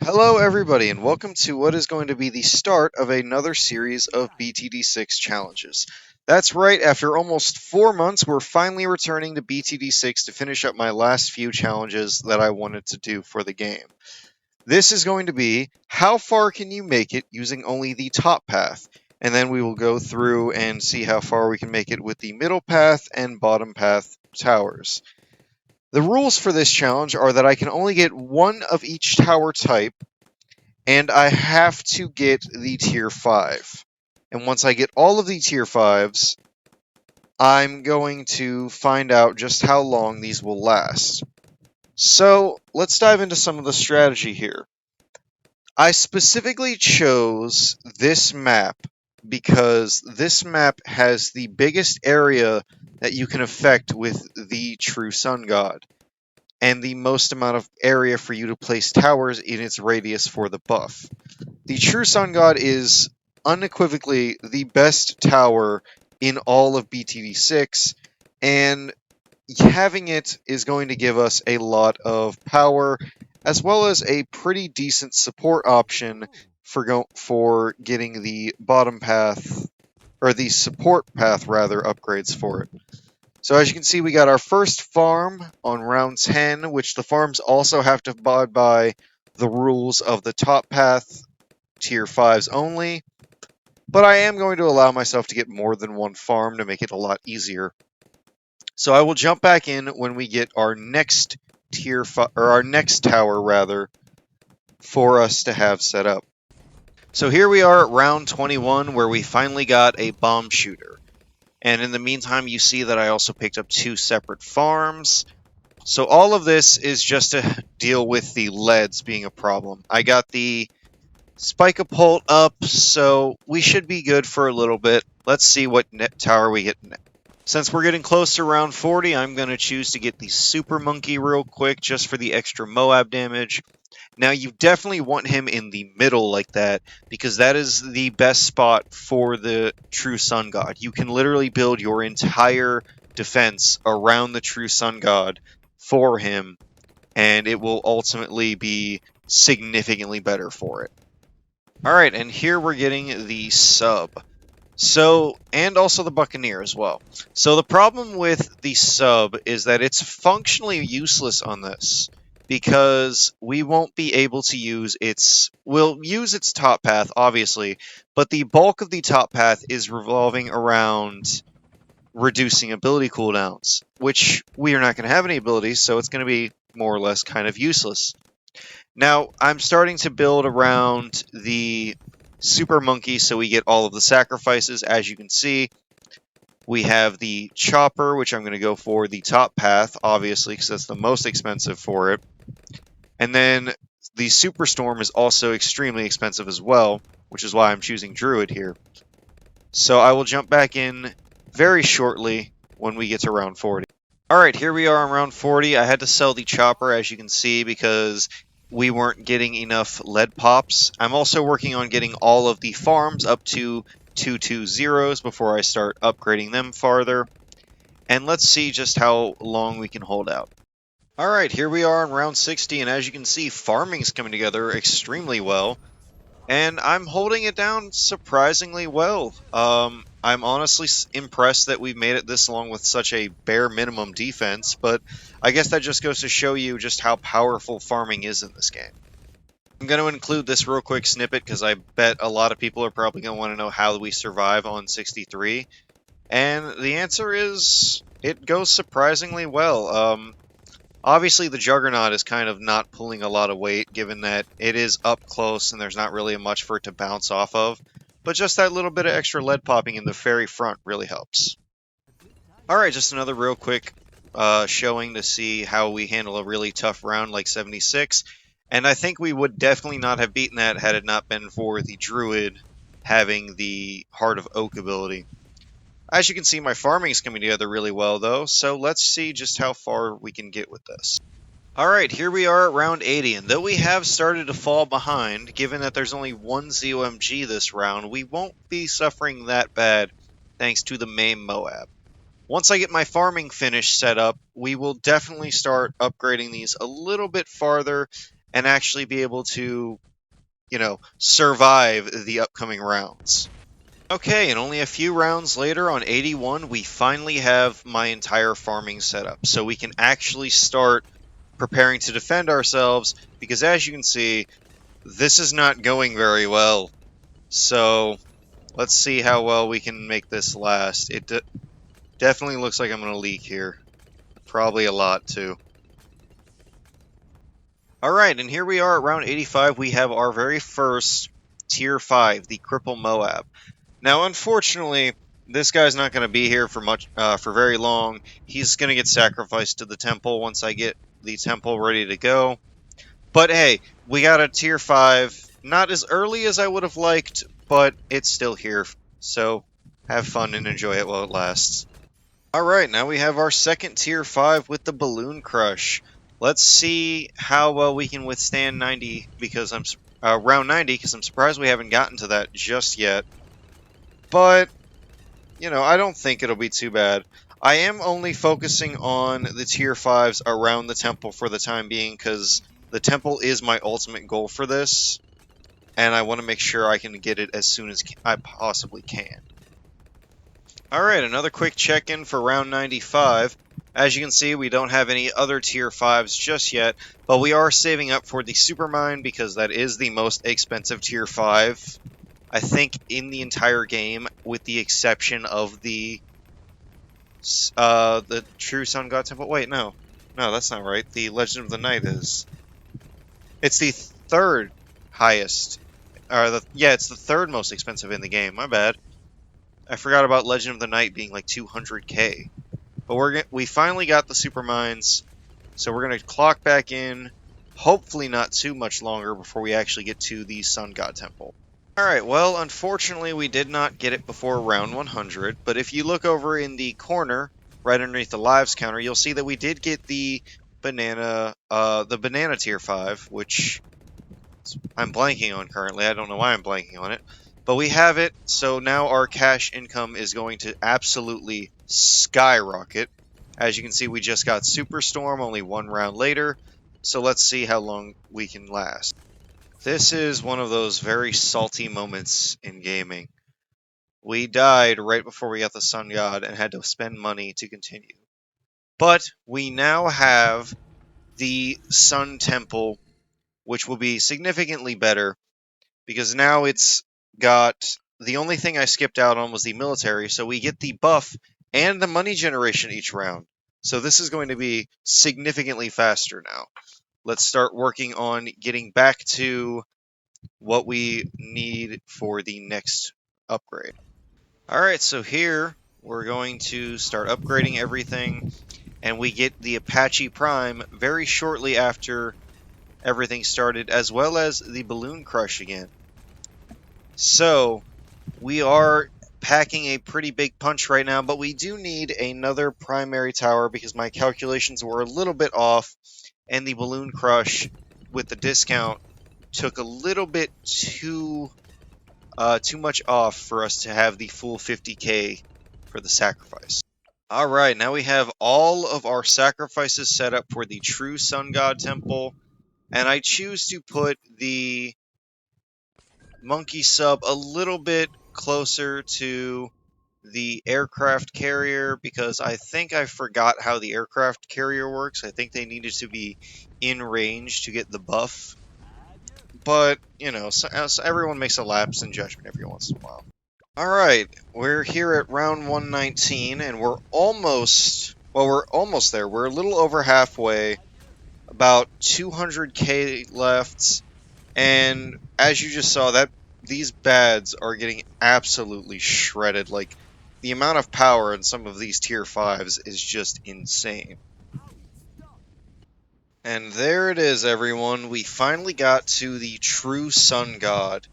Hello everybody and welcome to what is going to be the start of another series of BTD6 challenges. That's right, after almost 4 months we're finally returning to BTD6 to finish up my last few challenges that I wanted to do for the game. This is going to be how far can you make it using only the top path, and then we will go through and see how far we can make it with the middle path and bottom path towers. The rules for this challenge are that I can only get one of each tower type and I have to get the tier 5. And once I get all of the tier 5s, I'm going to find out just how long these will last. So, let's dive into some of the strategy here. I specifically chose this map because this map has the biggest area that you can affect with the True Sun God, and the most amount of area for you to place towers in its radius for the buff. The True Sun God is unequivocally the best tower in all of BTD6, and having it is going to give us a lot of power, as well as a pretty decent support option for getting the bottom path, or the support path rather, upgrades for it. So as you can see, we got our first farm on round 10, which the farms also have to abide by the rules of the top path tier 5s only, but I am going to allow myself to get more than one farm to make it a lot easier. So I will jump back in when we get our next our next tower rather, for us to have set up. So here we are at round 21, where we finally got a bomb shooter. And in the meantime, you see that I also picked up 2 separate farms. So all of this is just to deal with the leads being a problem. I got the Spike-a-Pult up, so we should be good for a little bit. Let's see what tower we get next. Since we're getting close to round 40, I'm going to choose to get the Super Monkey real quick, just for the extra Moab damage. Now, you definitely want him in the middle like that, because that is the best spot for the True Sun God. You can literally build your entire defense around the True Sun God for him, and it will ultimately be significantly better for it. Alright, and here we're getting the sub. So, and also the Buccaneer as well. So the problem with the sub is that it's functionally useless on this, because we won't be able to use its... We'll use its top path, obviously, but the bulk of the top path is revolving around reducing ability cooldowns, which we are not going to have any abilities, so it's going to be more or less kind of useless. Now, I'm starting to build around the Super Monkey so we get all of the sacrifices. As you can see, we have the Chopper, which I'm going to go for the top path, obviously, because that's the most expensive for it. And then the Superstorm is also extremely expensive as well, which is why I'm choosing Druid here. So I will jump back in very shortly when we get to round 40. Alright, here we are on round 40. I had to sell the Chopper, as you can see, because we weren't getting enough lead pops. I'm also working on getting all of the farms up to 220s before I start upgrading them farther. And let's see just how long we can hold out. Alright, here we are in round 60, and as you can see, farming's coming together extremely well. And I'm holding it down surprisingly well. I'm honestly impressed that we've made it this long with such a bare minimum defense, but I guess that just goes to show you just how powerful farming is in this game. I'm going to include this real quick snippet because I bet a lot of people are probably going to want to know how we survive on 63. And the answer is, it goes surprisingly well. Obviously, the Juggernaut is kind of not pulling a lot of weight, given that it is up close and there's not really much for it to bounce off of. But just that little bit of extra lead popping in the very front really helps. Alright, just another real quick showing to see how we handle a really tough round like 76. And I think we would definitely not have beaten that had it not been for the Druid having the Heart of Oak ability. As you can see, my farming is coming together really well, though, so let's see just how far we can get with this. Alright, here we are at round 80, and though we have started to fall behind, given that there's only one ZOMG this round, we won't be suffering that bad thanks to the main Moab. Once I get my farming finish set up, we will definitely start upgrading these a little bit farther, and actually be able to, survive the upcoming rounds. Okay, and only a few rounds later on 81, we finally have my entire farming set up. So we can actually start preparing to defend ourselves, because as you can see, this is not going very well. So let's see how well we can make this last. It definitely looks like I'm going to leak here. Probably a lot, too. Alright, and here we are at round 85. We have our very first Tier 5, the Cripple Moab. Now, unfortunately, this guy's not going to be here for very long. He's going to get sacrificed to the temple once I get the temple ready to go. But hey, we got a Tier 5. Not as early as I would have liked, but it's still here. So, have fun and enjoy it while it lasts. Alright, now we have our second Tier 5 with the Balloon Crush. Let's see how well we can withstand 90 because round 90, because I'm surprised we haven't gotten to that just yet. But, I don't think it'll be too bad. I am only focusing on the Tier 5s around the temple for the time being, because the temple is my ultimate goal for this, and I want to make sure I can get it as soon as I possibly can. Alright, another quick check-in for round 95. As you can see, we don't have any other Tier 5s just yet, but we are saving up for the Supermine because that is the most expensive Tier 5, I think, in the entire game, with the exception of the True Sun God Temple. Wait, no. No, that's not right. The Legend of the Night is. It's the third highest. It's the third most expensive in the game. My bad. I forgot about Legend of the Night being like 200k. But we finally got the super mines, so we're gonna clock back in. Hopefully not too much longer before we actually get to the Sun God Temple. Alright, well, unfortunately we did not get it before round 100, but if you look over in the corner, right underneath the lives counter, you'll see that we did get the banana tier 5, which I'm blanking on currently. I don't know why I'm blanking on it. But we have it, so now our cash income is going to absolutely skyrocket. As you can see, we just got Superstorm only one round later, so let's see how long we can last. This is one of those very salty moments in gaming. We died right before we got the Sun God and had to spend money to continue. But we now have the Sun Temple, which will be significantly better, because now it's got... The only thing I skipped out on was the military, so we get the buff and the money generation each round. So this is going to be significantly faster now. Let's start working on getting back to what we need for the next upgrade. Alright, so here we're going to start upgrading everything, and we get the Apache Prime very shortly after everything started, as well as the Balloon Crush again. So, we are packing a pretty big punch right now, but we do need another primary tower because my calculations were a little bit off, and the Balloon Crush with the discount took a little bit too much off for us to have the full 50k for the sacrifice. Alright, now we have all of our sacrifices set up for the True Sun God Temple, and I choose to put the monkey sub a little bit closer to the aircraft carrier because I think I forgot how the aircraft carrier works. I think they needed to be in range to get the buff. But, so everyone makes a lapse in judgment every once in a while. Alright, we're here at round 119, and we're almost there. We're a little over halfway, about 200k left, and as you just saw, that these bads are getting absolutely shredded. Like, the amount of power in some of these tier 5s is just insane. And there it is, everyone. We finally got to the True Sun God,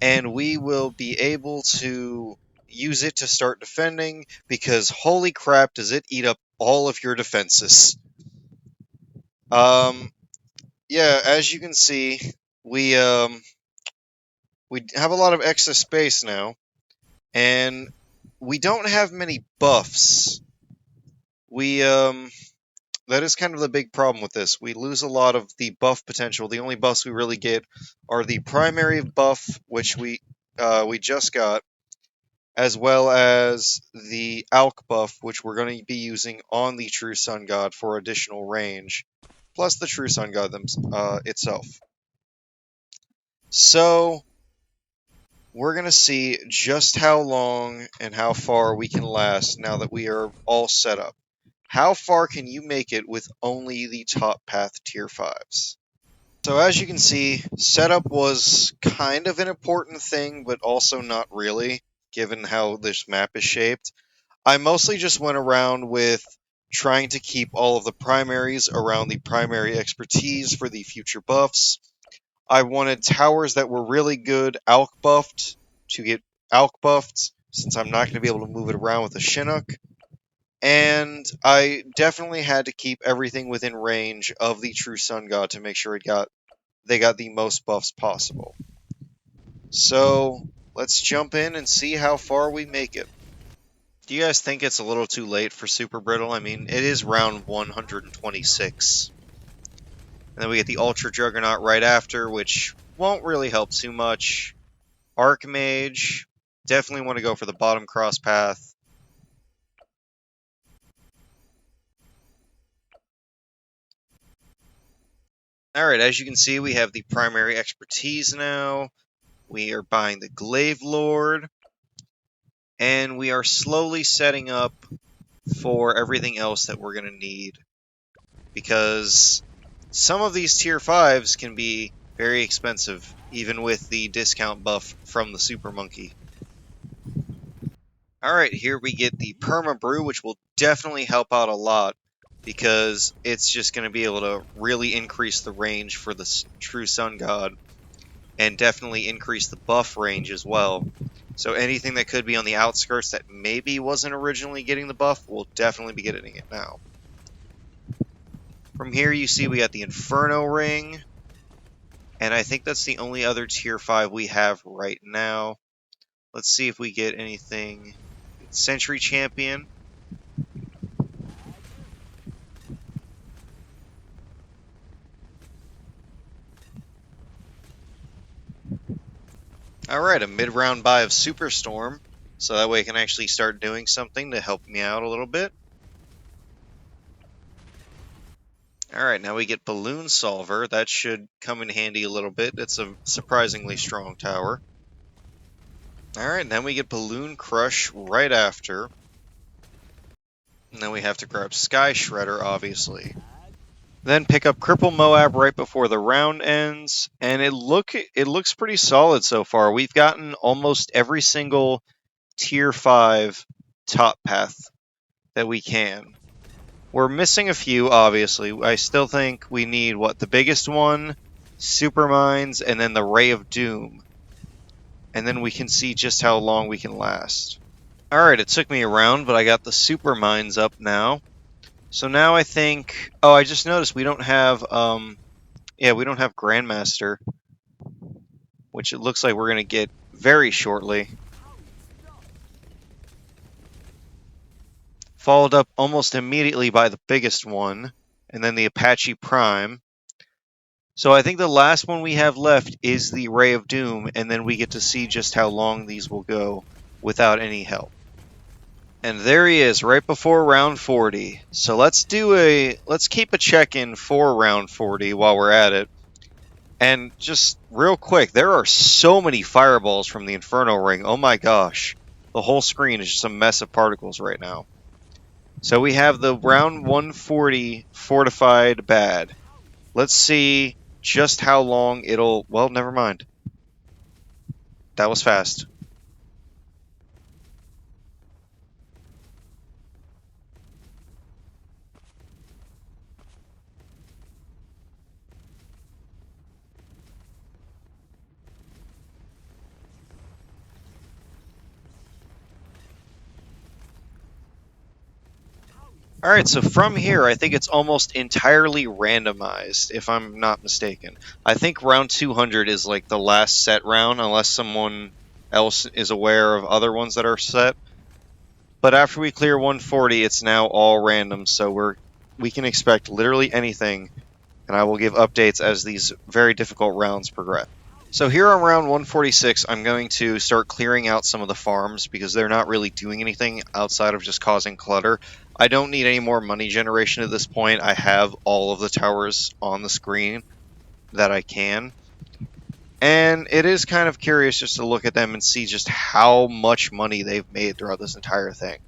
and we will be able to use it to start defending, because holy crap, does it eat up all of your defenses. Yeah, as you can see, we have a lot of extra space now, and we don't have many buffs. We that is kind of the big problem with this. We lose a lot of the buff potential. The only buffs we really get are the primary buff, which we just got, as well as the Alk buff, which we're going to be using on the True Sun God for additional range, plus the True Sun God itself. So we're going to see just how long and how far we can last now that we are all set up. How far can you make it with only the top path tier 5s? So as you can see, setup was kind of an important thing, but also not really, given how this map is shaped. I mostly just went around with trying to keep all of the primaries around the primary expertise for the future buffs. I wanted towers that were really good Alk buffed to get Alk buffed, since I'm not going to be able to move it around with a Chinook. And I definitely had to keep everything within range of the True Sun God to make sure they got the most buffs possible. So let's jump in and see how far we make it. Do you guys think it's a little too late for Super Brittle? I mean, it is round 126. And then we get the Ultra Juggernaut right after, which won't really help too much. Archmage, definitely want to go for the bottom cross path. Alright, as you can see, we have the primary expertise now. We are buying the Glaive Lord. And we are slowly setting up for everything else that we're going to need. Because some of these tier 5s can be very expensive, even with the discount buff from the Super Monkey. Alright, here we get the Perma Brew, which will definitely help out a lot, because it's just going to be able to really increase the range for the True Sun God, and definitely increase the buff range as well. So anything that could be on the outskirts that maybe wasn't originally getting the buff will definitely be getting it now. From here you see we got the Inferno Ring, and I think that's the only other tier 5 we have right now. Let's see if we get anything. Century Champion. Alright, a mid-round buy of Superstorm, so that way I can actually start doing something to help me out a little bit. Alright, now we get Balloon Solver. That should come in handy a little bit. It's a surprisingly strong tower. Alright, then we get Balloon Crush right after. And then we have to grab Sky Shredder, obviously. Then pick up Cripple Moab right before the round ends, and it looks pretty solid so far. We've gotten almost every single tier 5 top path that we can. We're missing a few, obviously. I still think we need, the biggest one, Super Mines, and then the Ray of Doom. And then we can see just how long we can last. Alright, it took me a round, but I got the Super Mines up now. So now I think... Oh, I just noticed we don't have, we don't have Grandmaster, which it looks like we're going to get very shortly. Followed up almost immediately by the biggest one, and then the Apache Prime. So I think the last one we have left is the Ray of Doom, and then we get to see just how long these will go without any help. And there he is, right before round 40. So let's keep a check-in for round 40 while we're at it. And just real quick, there are so many fireballs from the Inferno Ring. Oh my gosh. The whole screen is just a mess of particles right now. So we have the round 140 fortified bad. Let's see just how long it'll... Well, never mind. That was fast. Alright, so from here, I think it's almost entirely randomized, if I'm not mistaken. I think round 200 is like the last set round, unless someone else is aware of other ones that are set. But after we clear 140, it's now all random, so we're we can expect literally anything, and I will give updates as these very difficult rounds progress. So here on round 146, I'm going to start clearing out some of the farms because they're not really doing anything outside of just causing clutter. I don't need any more money generation at this point. I have all of the towers on the screen that I can. And it is kind of curious just to look at them and see just how much money they've made throughout this entire thing.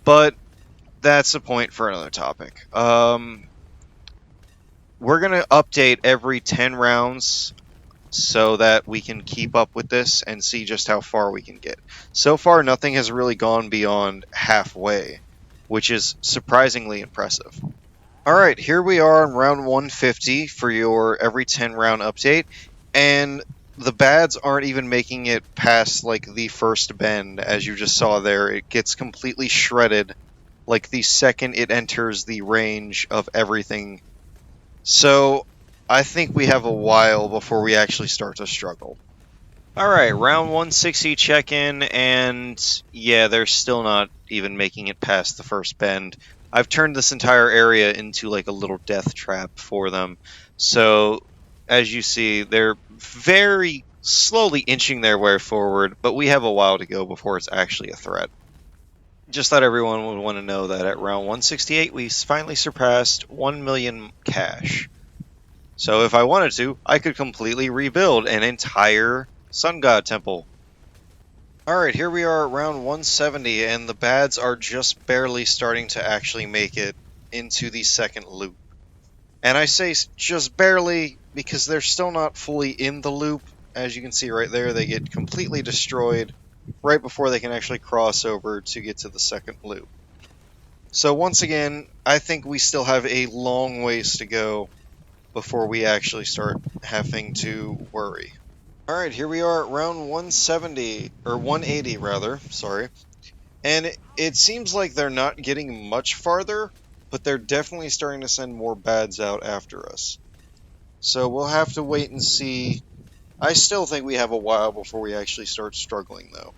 But that's a point for another topic. We're going to update every 10 rounds so that we can keep up with this and see just how far we can get. So far, nothing has really gone beyond halfway, which is surprisingly impressive. Alright, here we are in round 150 for your every 10 round update, and the bads aren't even making it past like the first bend, as you just saw there. It gets completely shredded like the second it enters the range of everything. So I think we have a while before we actually start to struggle. Alright, round 160 check-in, and yeah, they're still not even making it past the first bend. I've turned this entire area into like a little death trap for them. So, as you see, they're very slowly inching their way forward, but we have a while to go before it's actually a threat. Just thought everyone would want to know that at round 168, we finally surpassed 1 million cash. So if I wanted to, I could completely rebuild an entire Sun God Temple. Alright, here we are at round 170, and the bads are just barely starting to actually make it into the second loop. And I say just barely because they're still not fully in the loop. As you can see right there, they get completely destroyed right before they can actually cross over to get to the second loop. So once again, I think we still have a long ways to go before we actually start having to worry. Alright, here we are at round 170, or 180 rather, sorry. And it seems like they're not getting much farther, but they're definitely starting to send more bads out after us. So we'll have to wait and see. I still think we have a while before we actually start struggling, though.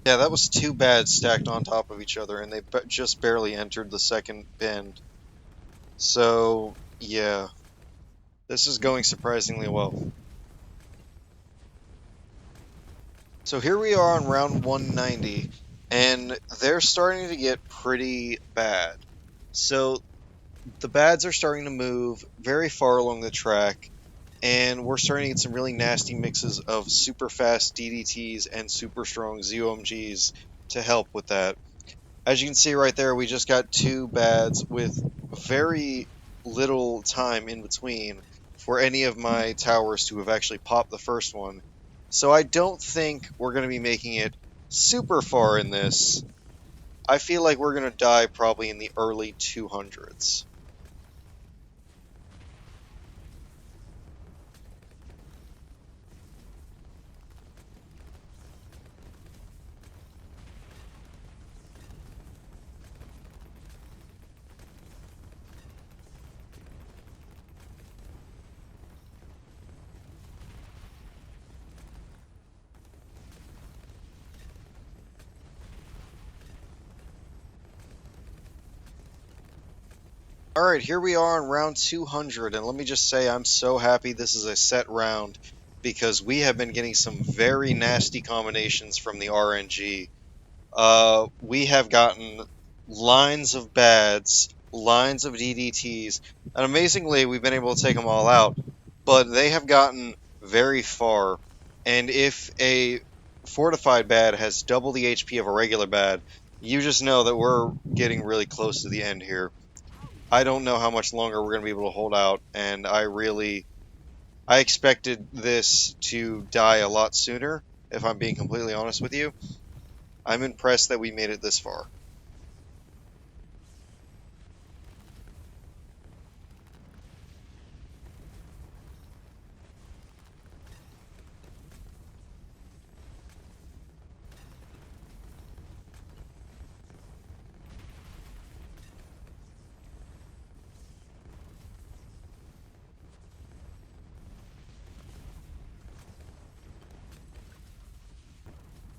Yeah, that was two bads stacked on top of each other, and they just barely entered the second bend. So, yeah, this is going surprisingly well. So here we are on round 190, and they're starting to get pretty bad. So the bads are starting to move very far along the track, and we're starting to get some really nasty mixes of super fast DDTs and super strong ZOMGs to help with that. As you can see right there, we just got two bads with very little time in between for any of my towers to have actually popped the first one. So I don't think we're going to be making it super far in this. I feel like we're going to die probably in the early 200s. Alright, here we are on round 200, and let me just say I'm so happy this is a set round, because we have been getting some very nasty combinations from the RNG. We have gotten lines of bads, lines of DDTs, and amazingly we've been able to take them all out, but they have gotten very far, and if a fortified bad has double the HP of a regular bad, you just know that we're getting really close to the end here. I don't know how much longer we're going to be able to hold out, and I expected this to die a lot sooner, if I'm being completely honest with you. I'm impressed that we made it this far.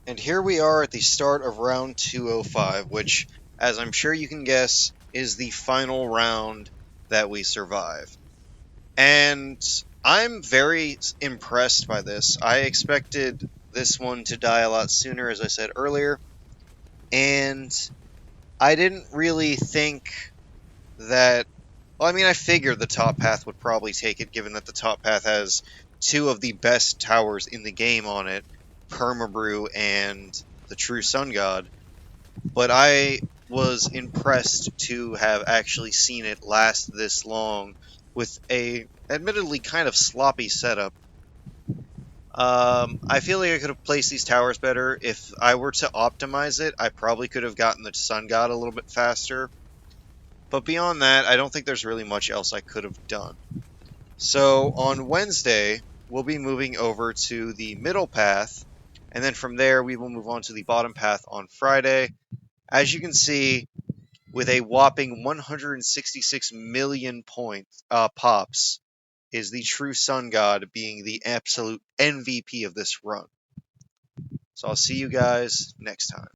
And here we are at the start of round 205, which, as I'm sure you can guess, is the final round that we survive. And I'm very impressed by this. I expected this one to die a lot sooner, as I said earlier, and I didn't really think that. Well, I mean, I figured the top path would probably take it, given that the top path has two of the best towers in the game on it, Permabrew and the True Sun God. But I was impressed to have actually seen it last this long with a admittedly kind of sloppy setup. I feel like I could have placed these towers better. If I were to optimize it, I probably could have gotten the Sun God a little bit faster. But beyond that, I don't think there's really much else I could have done. So on Wednesday, we'll be moving over to the middle path, and then from there we will move on to the bottom path on Friday. As you can see, with a whopping 166 million pops, is the true Sun God being the absolute MVP of this run. So I'll see you guys next time.